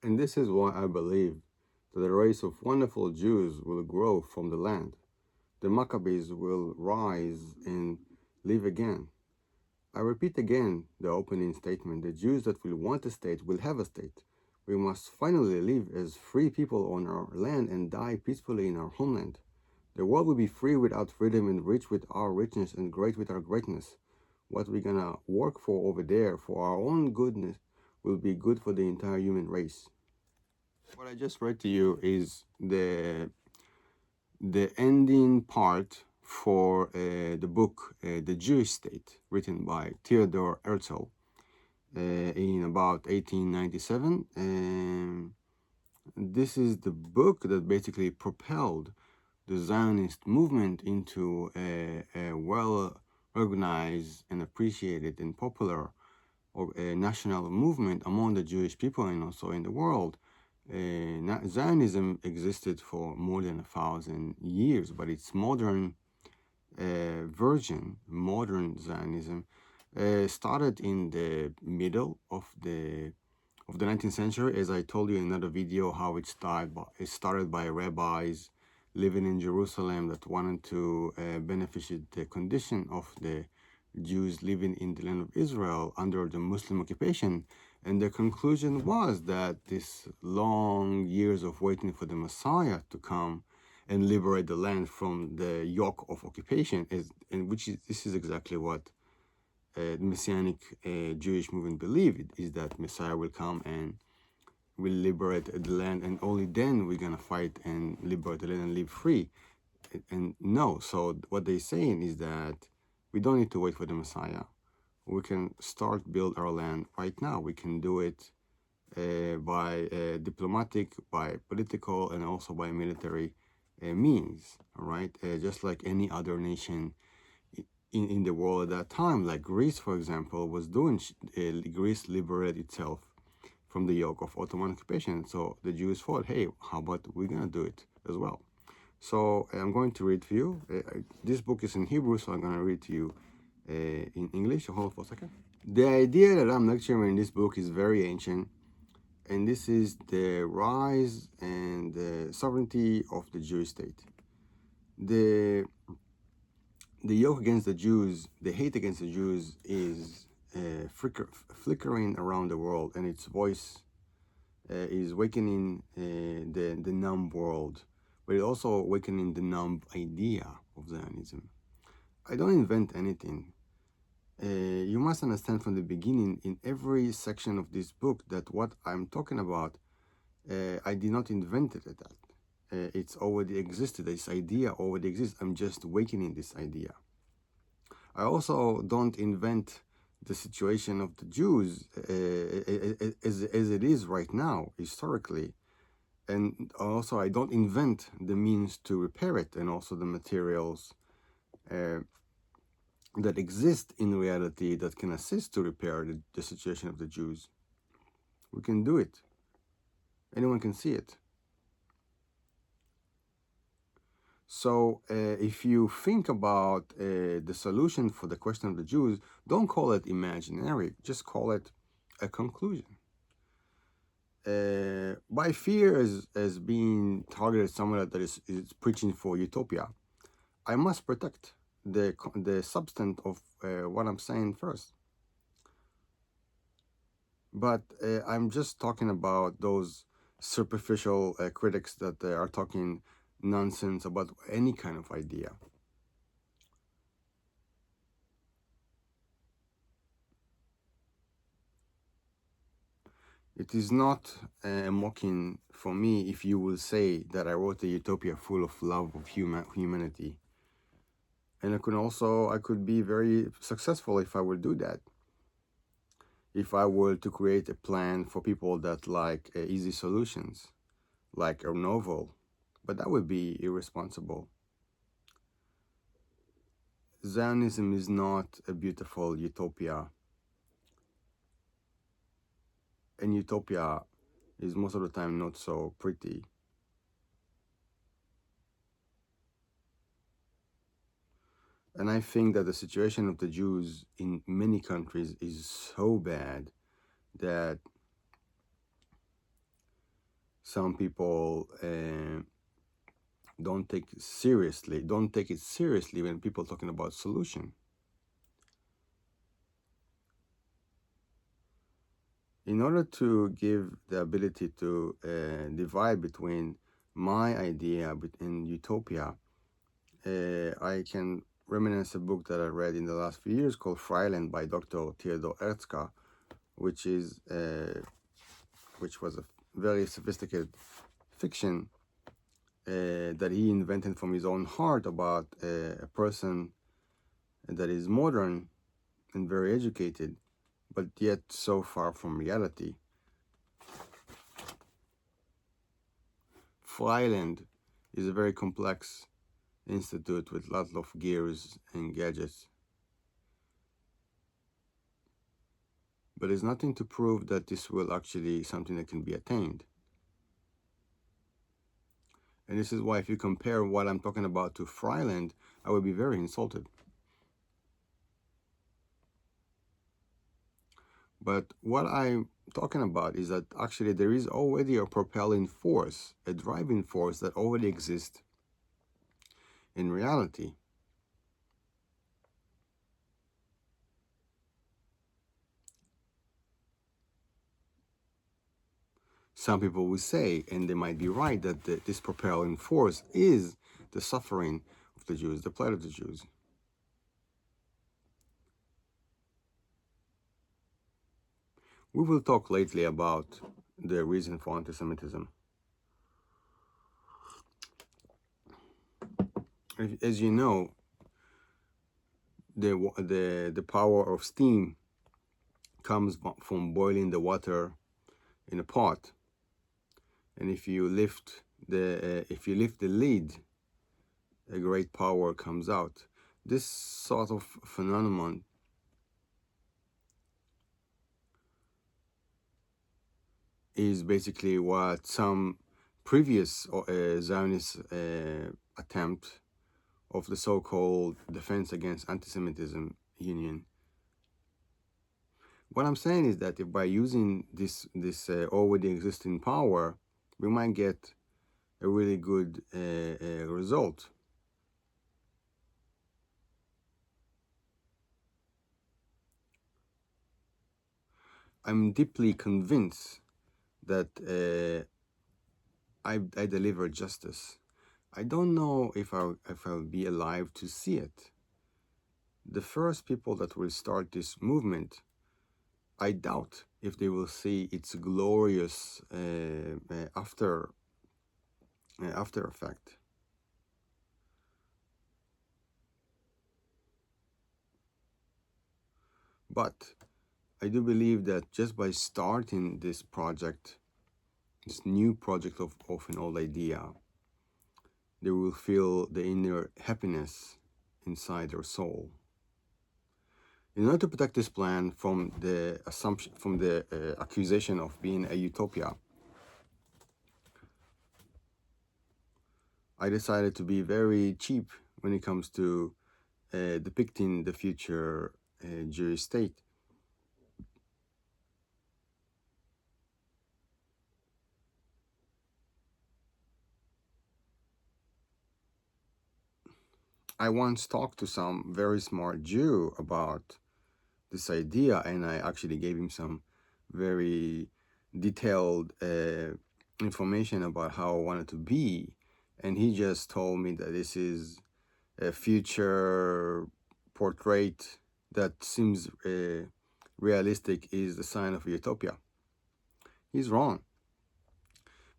And this is why I believe that a race of wonderful Jews will grow from the land. The Maccabees will rise and live again. I repeat again the opening statement: the Jews that will want a state will have a state. We must finally live as free people on our land and die peacefully in our homeland. The world will be free without freedom and rich with our richness and great with our greatness. What we're gonna work for over there for our own goodness will be good for the entire human race. What I just read to you is the ending part for the book The Jewish State, written by Theodor Herzl in about 1897. And this is the book that basically propelled the Zionist movement into a well organized and appreciated and popular or a national movement among the Jewish people and also in the world. Zionism existed for more than 1,000 years, but its modern version, modern Zionism, started in the middle of the 19th century, as I told you in another video, how it started by rabbis living in Jerusalem that wanted to benefit the condition of the Jews living in the land of Israel under the Muslim occupation. And the conclusion was that this long years of waiting for the Messiah to come and liberate the land from the yoke of occupation, this is exactly what the Messianic Jewish movement believed, is that Messiah will come and will liberate the land, and only then we're gonna fight and liberate the land and live free. And no, so what they're saying is that we don't need to wait for the Messiah. We can start build our land right now. We can do it by diplomatic, by political, and also by military means, all right? Just like any other nation in the world at that time, like Greece, for example, was doing. Greece liberated itself from the yoke of Ottoman occupation. So the Jews thought, hey, how about we're going to do it as well? So I'm going to read to you. This book is in Hebrew, so I'm going to read to you in English. Hold on for a second. The idea that I'm lecturing in this book is very ancient, and this is the rise and the sovereignty of the Jewish state. The yoke against the Jews, the hate against the Jews is flickering around the world, and its voice is awakening the numb world, but it's also awakening the numb idea of Zionism. I don't invent anything. You must understand from the beginning, in every section of this book, that what I'm talking about, I did not invent it at that. It's already existed. This idea already exists. I'm just awakening this idea. I also don't invent the situation of the Jews as it is right now, historically. And also, I don't invent the means to repair it, and also the materials that exist in reality that can assist to repair the situation of the Jews. We can do it. Anyone can see it. So if you think about the solution for the question of the Jews, don't call it imaginary, just call it a conclusion. By fear as being targeted someone that is preaching for utopia, I must protect the substance of what I'm saying first. But I'm just talking about those superficial critics that are talking nonsense about any kind of idea. It is not mocking for me if you will say that I wrote a utopia full of love of humanity. And I could be very successful if I would do that. If I were to create a plan for people that like easy solutions, like a novel, but that would be irresponsible. Zionism is not a beautiful utopia. And utopia is most of the time not so pretty. And I think that the situation of the Jews in many countries is so bad that some people don't take it seriously when people talking about solution. In order to give the ability to divide between my idea and utopia, I can reminisce a book that I read in the last few years called Freiland by Dr. Theodor Herzl, which was a very sophisticated fiction that he invented from his own heart about a person that is modern and very educated, but yet so far from reality. Freiland is a very complex institute with lots of gears and gadgets. But there's nothing to prove that this will actually something that can be attained. And this is why if you compare what I'm talking about to Freiland, I would be very insulted. But what I'm talking about is that actually there is already a propelling force, a driving force that already exists in reality. Some people will say, and they might be right, that this propelling force is the suffering of the Jews, the plight of the Jews. We will talk lately about the reason for anti-Semitism. As you know, the power of steam comes from boiling the water in a pot, and if you lift the lid, a great power comes out. This sort of phenomenon is basically what some previous Zionist attempt of the so-called Defense Against Anti-Semitism Union. What I'm saying is that if by using this already existing power, we might get a really good result. I'm deeply convinced that I deliver justice. I don't know if I'll be alive to see it. The first people that will start this movement, I doubt if they will see its glorious after effect. But I do believe that just by starting this project, this new project of an old idea, they will feel the inner happiness inside their soul. In order to protect this plan from the assumption, from the accusation of being a utopia, I decided to be very cheap when it comes to depicting the future Jewish state. I once talked to some very smart Jew about this idea, and I actually gave him some very detailed information about how I wanted to be, and he just told me that this is a future portrait that seems realistic, is the sign of a utopia. He's wrong,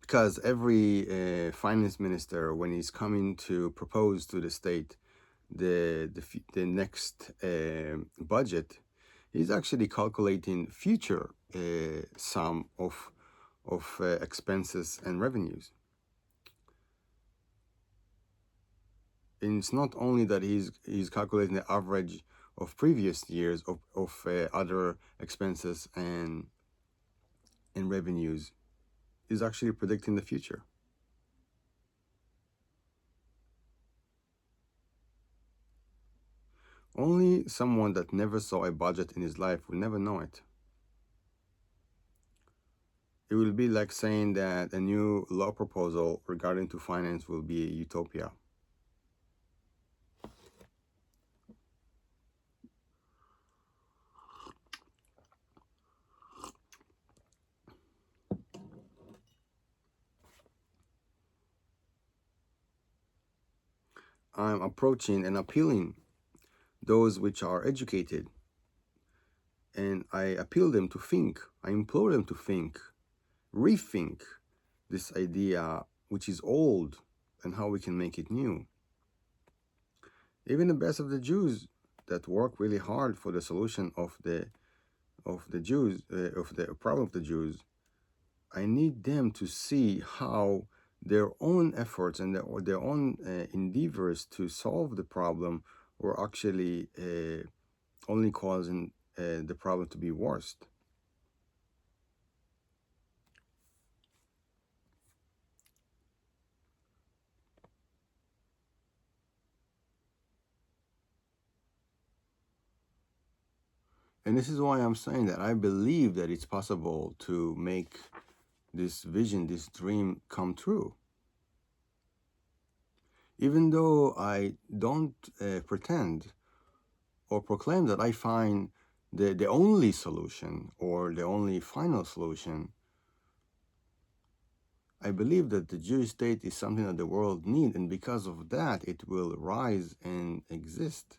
because every finance minister, when he's coming to propose to the state the next budget, he's actually calculating future sum of expenses and revenues. And it's not only that he's calculating the average of previous years of other expenses and revenues. He's actually predicting the future. Only someone that never saw a budget in his life will never know it. It will be like saying that a new law proposal regarding to finance will be a utopia. I'm approaching and appealing those which are educated, and I appeal them to think. I implore them to think, rethink this idea which is old and how we can make it new. Even the best of the Jews that work really hard for the solution of the Jews of the problem of the Jews, I need them to see how their own efforts and their own endeavors to solve the problem were actually only causing the problem to be worse. And this is why I'm saying that I believe that it's possible to make this vision, this dream come true. Even though I don't pretend or proclaim that I find the only solution or the only final solution, I believe that the Jewish state is something that the world needs, and because of that, it will rise and exist.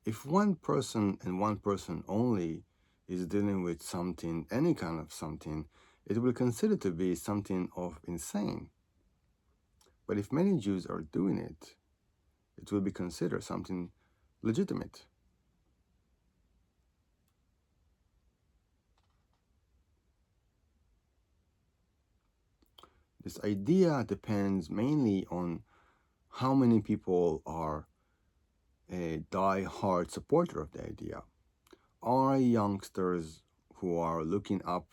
If one person and one person only is dealing with something, any kind of something, it will consider to be something of insane. But if many Jews are doing it, it will be considered something legitimate. This idea depends mainly on how many people are a die-hard supporter of the idea. Are youngsters who are looking up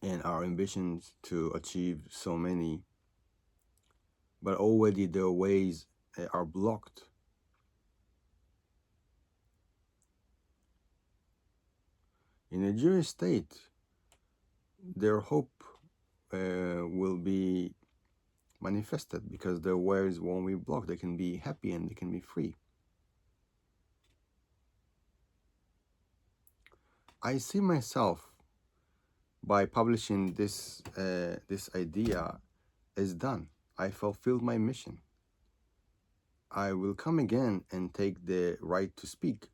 and our ambitions to achieve so many, but already their ways are blocked. In a Jewish state, their hope will be manifested because their ways won't be blocked. They can be happy and they can be free. I see myself by publishing this idea as done. I fulfilled my mission. I will come again and take the right to speak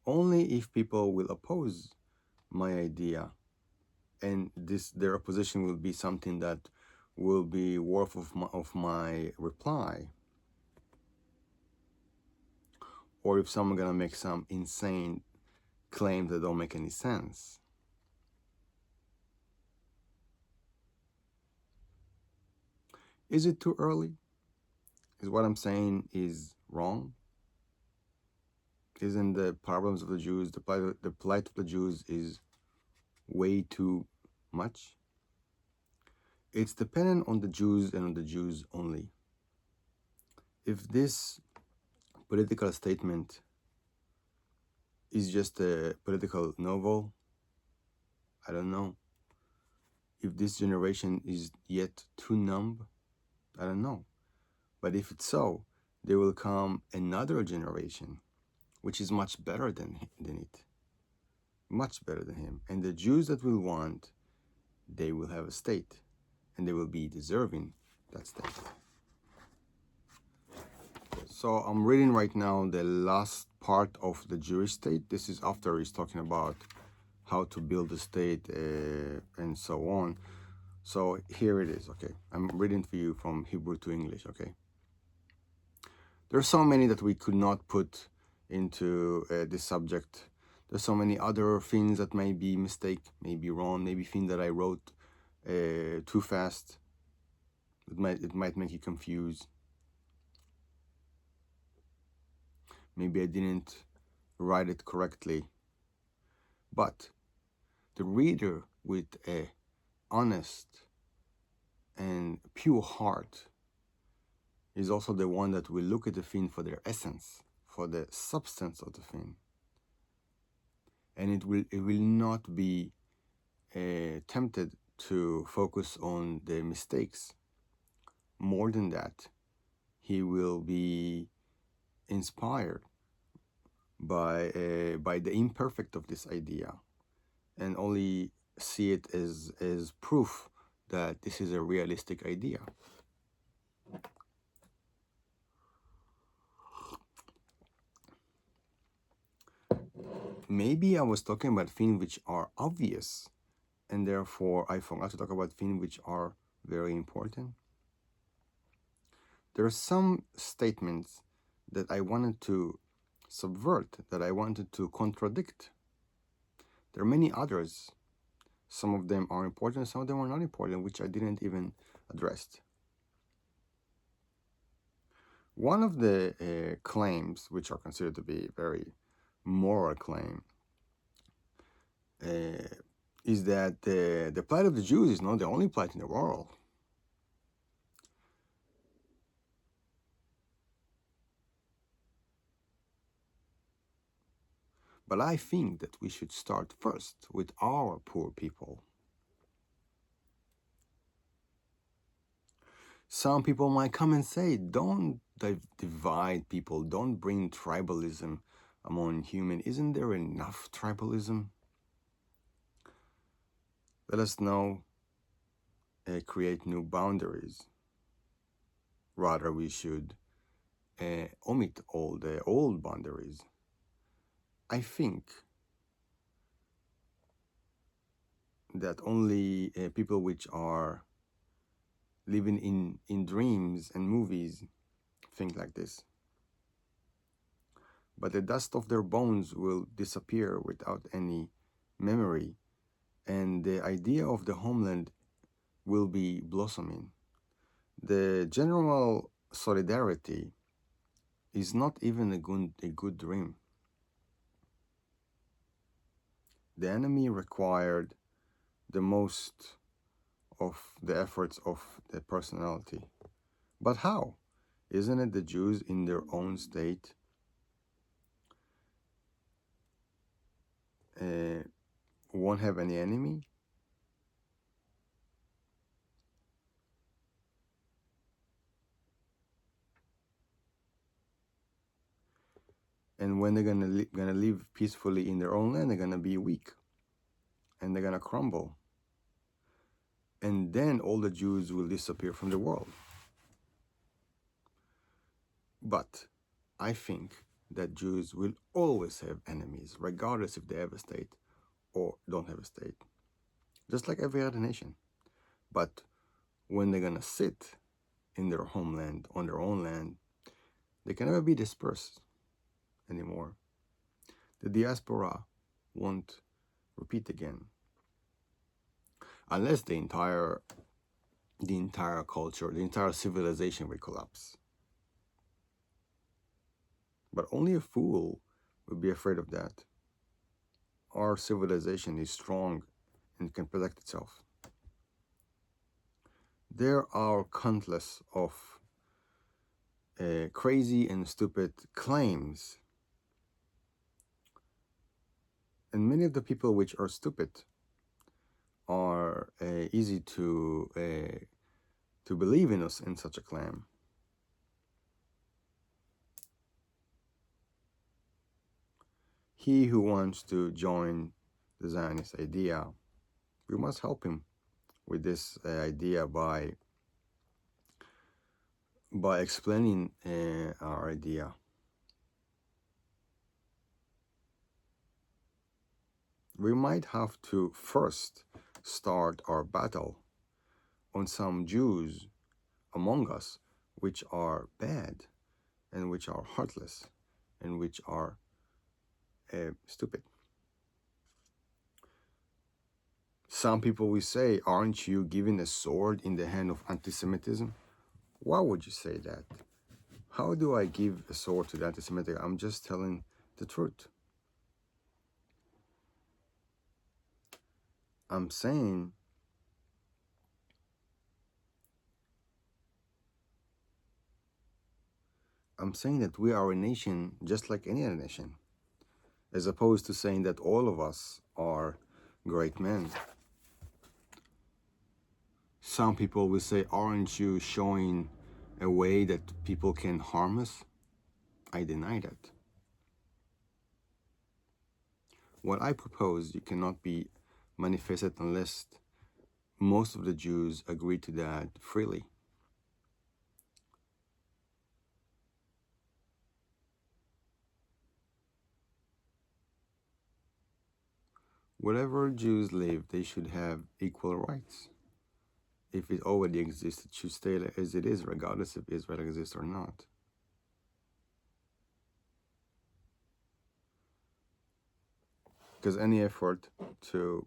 only if people will oppose my idea, and their opposition will be something that will be worth of my reply. Or if someone gonna make some insane claims that don't make any sense. Is it too early? Is what I'm saying is wrong? Isn't the problems of the Jews, the plight of the Jews is way too much? It's dependent on the Jews and on the Jews only. If this political statement is just a political novel, I don't know. If this generation is yet too numb, I don't know. But if it's so, there will come another generation which is much better than it. Much better than him. And the Jews that will want, they will have a state. And they will be deserving that state. So I'm reading right now the last part of the Jewish state. This is after he's talking about how to build a state and so on. So here it is, okay? I'm reading for you from Hebrew to English, okay? There's so many that we could not put into this subject. There's so many other things that may be mistake, may be wrong, maybe things that I wrote too fast. It might make you confused. Maybe I didn't write it correctly. But the reader with a honest and pure heart is also the one that will look at the thing for their essence, for the substance of the thing. and it will not be tempted to focus on the mistakes. More than that, he will be inspired by the imperfect of this idea, and only see it as proof that this is a realistic idea. Maybe I was talking about things which are obvious, and therefore I forgot to talk about things which are very important. There are some statements that I wanted to subvert, that I wanted to contradict. There are many others. Some of them are important, some of them are not important, which I didn't even address. One of the claims, which are considered to be very moral claim, is that the plight of the Jews is not the only plight in the world. But I think that we should start first with our poor people. Some people might come and say, don't divide people, don't bring tribalism among human. Isn't there enough tribalism? Let us now create new boundaries. Rather, we should omit all the old boundaries. I think that only people which are living in dreams and movies think like this. But the dust of their bones will disappear without any memory, and the idea of the homeland will be blossoming. The general solidarity is not even a good dream. The enemy required the most of the efforts of the personality. But how? Isn't it the Jews in their own state won't have any enemy? And when they're gonna live peacefully in their own land, they're gonna be weak, and they're gonna crumble, and then all the Jews will disappear from the world. But I think that Jews will always have enemies, regardless if they have a state or don't have a state, just like every other nation. But when they're gonna sit in their homeland, on their own land, they can never be dispersed anymore. The diaspora won't repeat again, unless the entire culture, the entire civilization will collapse. But only a fool would be afraid of that. Our civilization is strong and can protect itself. There are countless of crazy and stupid claims, and many of the people which are stupid are easy to believe in us in such a claim. He who wants to join the Zionist idea, we must help him with this idea by explaining our idea. We might have to first start our battle on some Jews among us which are bad and which are heartless and which are stupid. Some people will say, aren't you giving a sword in the hand of anti-Semitism? Why would you say that? How do I give a sword to the anti-Semitic? I'm just telling the truth. I'm saying that we are a nation just like any other nation. as opposed to saying that all of us are great men. Some people will say, aren't you showing a way that people can harm us? I deny that. What I propose, you cannot be manifested unless most of the Jews agree to that freely. Wherever Jews live, they should have equal rights. If it already exists, it should stay as it is, regardless if Israel exists or not. Because any effort to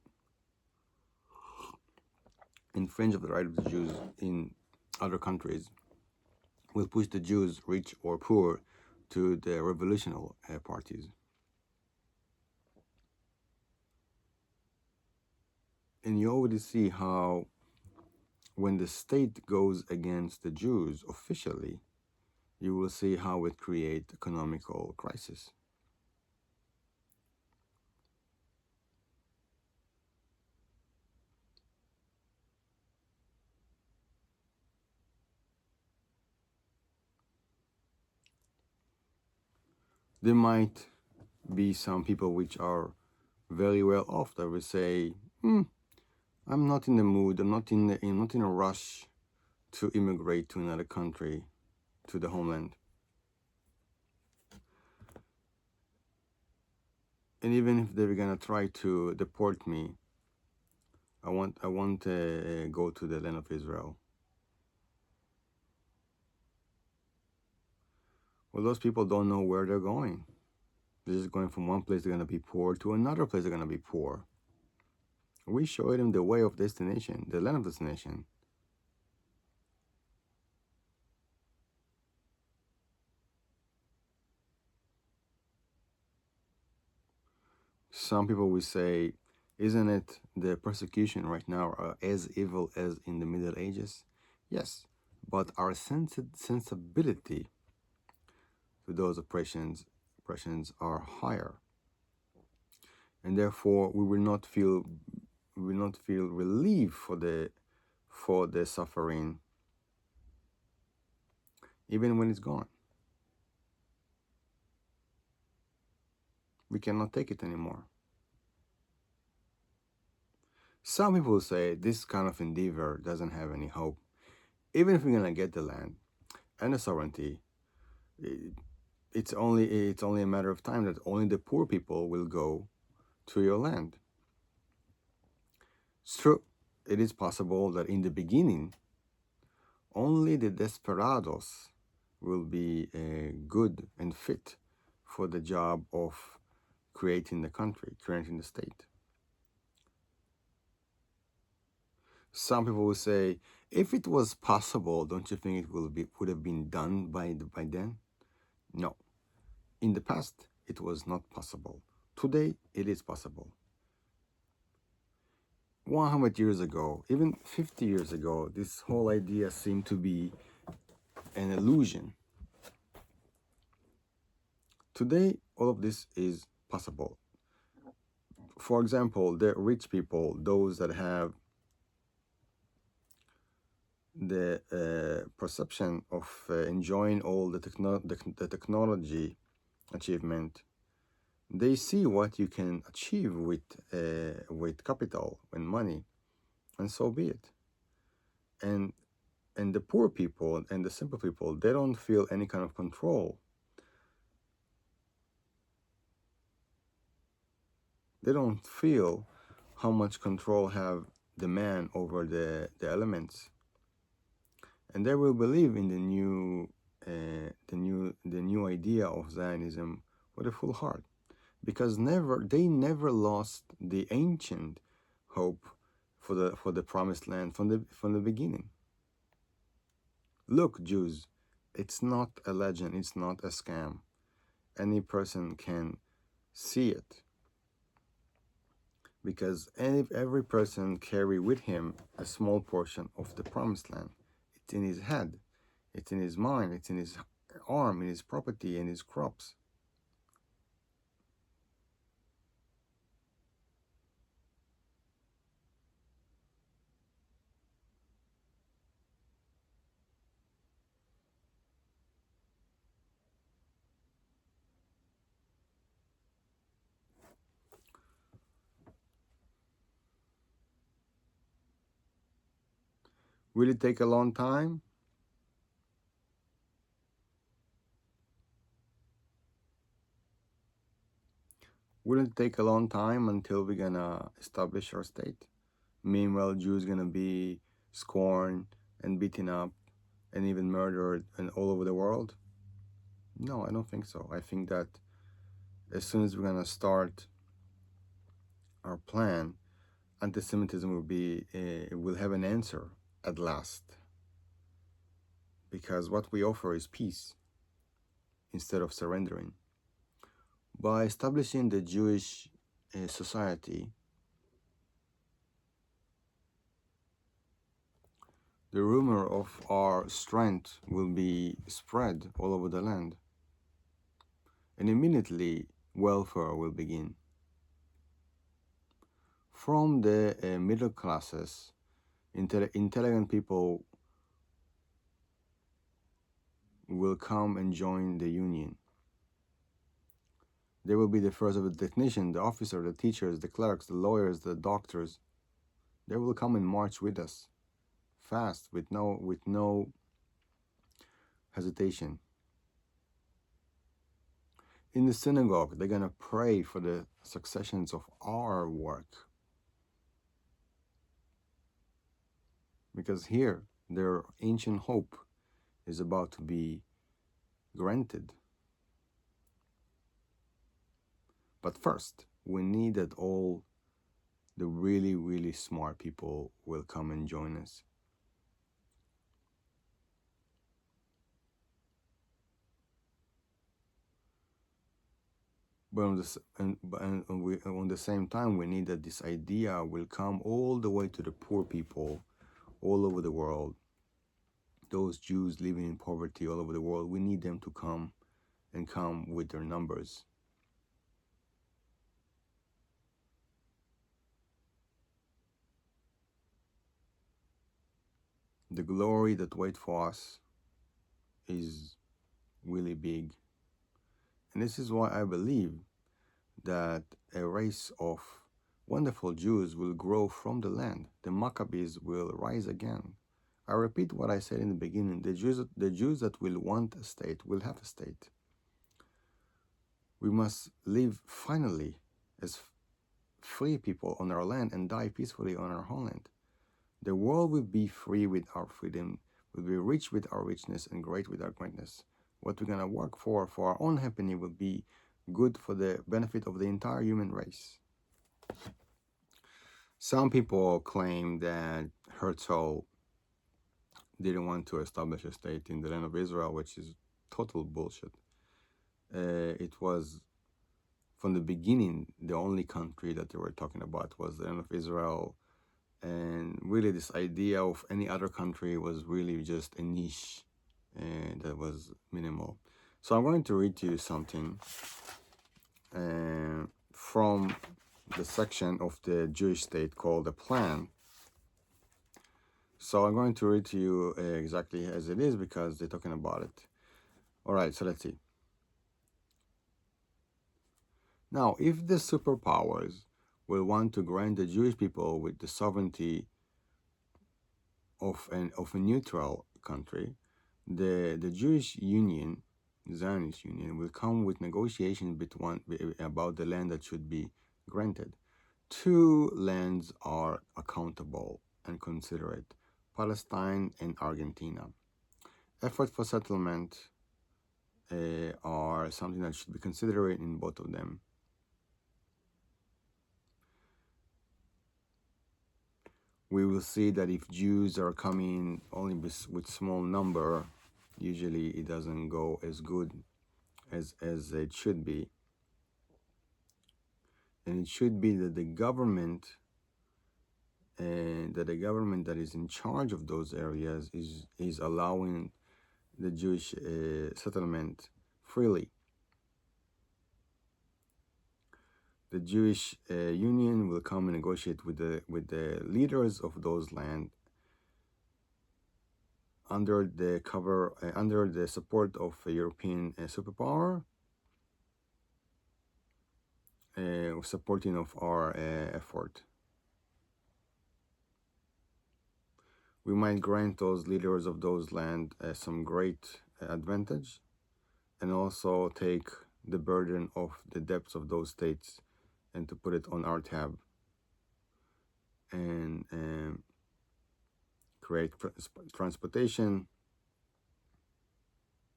infringe of the right of the Jews in other countries will push the Jews, rich or poor, to the revolutionary parties. And you already see how when the state goes against the Jews officially, you will see how it creates economical crisis. There might be some people which are very well off that will say, I'm not in the mood, I'm not in a rush to immigrate to another country, to the homeland. And even if they're gonna try to deport me, I want to go to the land of Israel. Well, those people don't know where they're going. They're just going from one place they're gonna be poor to another place they're gonna be poor. We show them the way of destination, the land of destination. Some people will say, isn't it the persecution right now as evil as in the Middle Ages? Yes, but our sensibility to those oppressions are higher, and therefore we will not feel relief for the suffering, even when it's gone. We cannot take it anymore. Some people say this kind of endeavor doesn't have any hope. Even if we're gonna get the land and the sovereignty, it's only a matter of time that only the poor people will go to your land. It's true. It is possible that in the beginning, only the desperados will be good and fit for the job of creating the country, creating the state. Some people will say, if it was possible, don't you think it would have been done by then? No. In the past, it was not possible. Today, it is possible. 100 years ago, even 50 years ago, this whole idea seemed to be an illusion. Today, all of this is possible. For example, the rich people, those that have the perception of enjoying all the technology achievement, they see what you can achieve with capital and money, and so be it. And the poor people and the simple people, they don't feel any kind of control. They don't feel how much control have the man over the elements, and they will believe in the new idea of Zionism with a full heart, because they never lost the ancient hope for the promised land from the beginning. Look, Jews, it's not a legend, it's not a scam. Any person can see it, because every person carry with him a small portion of the promised land. It's in his head, it's in his mind, it's in his arm, in his property, in his crops. Will it take a long time? Will it take a long time until we're gonna establish our state? Meanwhile, Jews gonna be scorned and beaten up and even murdered and all over the world? No, I don't think so. I think that as soon as we're gonna start our plan, anti-Semitism will have an answer at last. Because what we offer is peace instead of surrendering. By establishing the Jewish society, the rumor of our strength will be spread all over the land. And immediately, welfare will begin. From the middle classes, intelligent people will come and join the union. They will be the first of the technician, the officer, the teachers, the clerks, the lawyers, the doctors. They will come and march with us, fast, with no hesitation. In the synagogue, they're gonna pray for the successions of our work. Because here, their ancient hope is about to be granted. But first, we need that all the really, really smart people will come and join us. But on the same time, we need that this idea will come all the way to the poor people all over the world. Those Jews living in poverty all over the world, we need them to come with their numbers. The glory that waits for us is really big. And this is why I believe that a race of wonderful Jews will grow from the land. The Maccabees will rise again. I repeat what I said in the beginning. The Jews that will want a state will have a state. We must live finally as free people on our land and die peacefully on our homeland. The world will be free with our freedom, will be rich with our richness and great with our greatness. What we're going to work for our own happiness, will be good for the benefit of the entire human race. Some people claim that Herzel didn't want to establish a state in the land of Israel, which is total bullshit. It was, from the beginning, the only country that they were talking about was the land of Israel. And really, this idea of any other country was really just a niche that was minimal. So I'm going to read to you something from the section of the Jewish state called the Plan. So I'm going to read to you exactly as it is because they're talking about it. All right, so let's see. Now, if the superpowers will want to grant the Jewish people with the sovereignty of a neutral country, the Jewish Union, Zionist Union, will come with negotiations about the land that should be granted. Two lands are accountable and considerate: Palestine and Argentina. Effort for settlement are something that should be considered in both of them. We will see that if Jews are coming only with small number, usually it doesn't go as good as it should be. And it should be that the government that is in charge of those areas is allowing the Jewish settlement freely. The Jewish Union will come and negotiate with the leaders of those land under the support of a European superpower, supporting of our effort. we might grant those leaders of those land some great advantage, and also take the burden of the debts of those states and to put it on our tab, and create transportation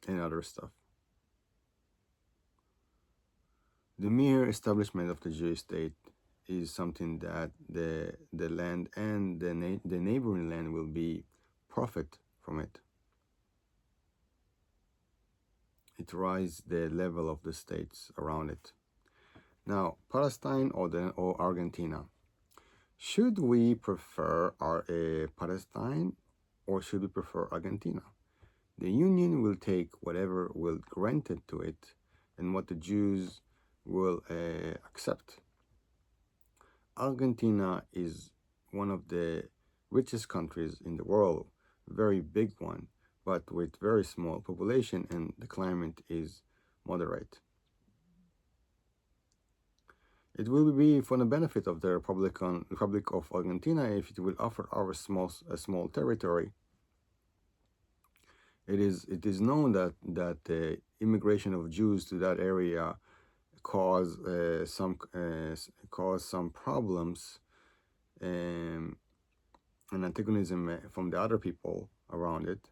and other stuff. The mere establishment of the Jewish state is something that the land and the neighboring land will be profit from it. It raises the level of the states around it. Now, Palestine or Argentina. Should we prefer Palestine, or should we prefer Argentina? The Union will take whatever will granted to it and what the Jews will accept. Argentina is one of the richest countries in the world, very big one, but with very small population, and the climate is moderate. It will be for the benefit of the Republic of Argentina if it will offer our a small territory. It is known that the immigration of Jews to that area cause some problems and antagonism from the other people around it.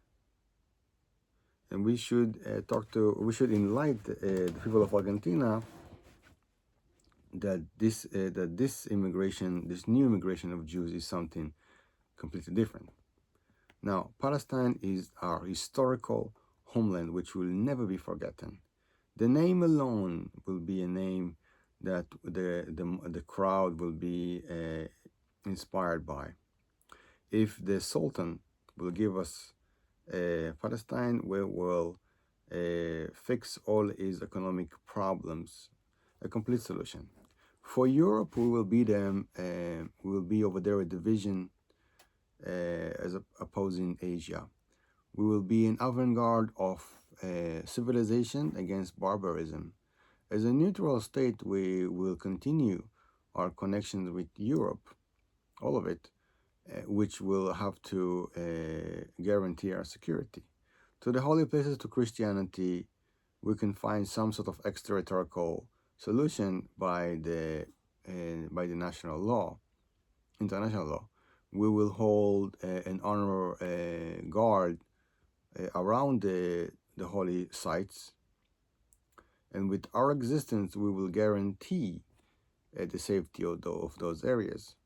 And we should enlighten the people of Argentina that this new immigration of Jews is something completely different. Now, Palestine is our historical homeland, which will never be forgotten. The name alone will be a name that the crowd will be inspired by. If the Sultan will give us Palestine, we will fix all his economic problems, a complete solution. For Europe, we will be over there a division as opposing Asia. We will be an avant-garde of civilization against barbarism. As a neutral state, we will continue our connections with Europe, all of it, which will have to guarantee our security. To the holy places, to Christianity, we can find some sort of extraterritorial solution by the national law, international law. We will hold an honor guard around the holy sites, and with our existence, we will guarantee the safety of those areas.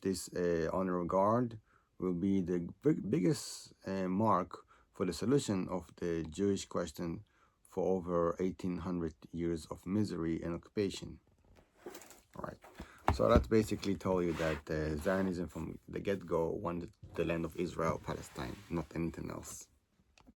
This honor guard will be the biggest mark for the solution of the Jewish question for over 1800 years of misery and occupation. All right. So that basically told you that Zionism from the get-go wanted the land of Israel, Palestine, not anything else.